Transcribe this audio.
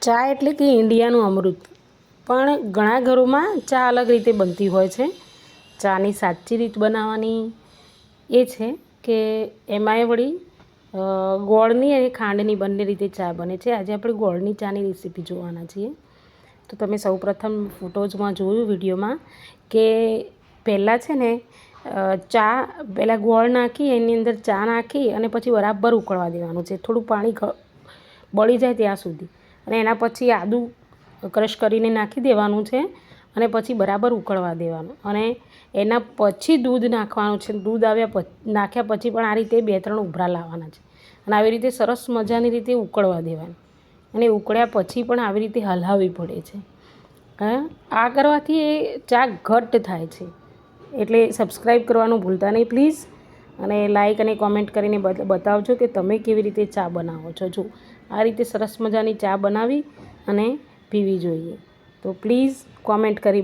ચા એટલે કે ઇન્ડિયાનું અમૃત. પણ ઘણા ઘરોમાં ચા અલગ રીતે બનતી હોય છે. ચાની સાચી રીત બનાવવાની એ છે કે એમાંય વળી ગોળની અને ખાંડની બંને રીતે ચા બને છે. આજે આપણે ગોળની ચાની રેસીપી જોવાના છીએ. તો તમે સૌપ્રથમ ફોટોઝમાં જોયું વિડીયોમાં કે પહેલાં છે ને ચા પહેલાં ગોળ નાખી એની અંદર ચા નાખી અને પછી બરાબર ઉકળવા દેવાનું છે, થોડું પાણી બળી જાય ત્યાં સુધી. અને એના પછી આદું ક્રશ કરીને નાખી દેવાનું છે અને પછી બરાબર ઉકળવા દેવાનું. અને એના પછી દૂધ નાખવાનું છે. દૂધ નાખ્યા પછી પણ આ રીતે 2-3 ઉભરા લાવવાના છે અને આવી રીતે સરસ મજાની રીતે ઉકળવા દેવાનું. અને ઉકળ્યા પછી પણ આવી રીતે હલાવવી પડે છે. આ કરવાથી એ ચા ઘટ્ટ થાય છે. એટલે સબસ્ક્રાઈબ કરવાનું ભૂલતા નહીં પ્લીઝ. અને લાઈક અને કોમેન્ટ કરીને બતાવજો કે તમે કેવી રીતે ચા બનાવો છો. જો આ રીતે સરસ મજાની ચા બનાવી અને પીવી જોઈએ. તો પ્લીઝ કોમેન્ટ કરી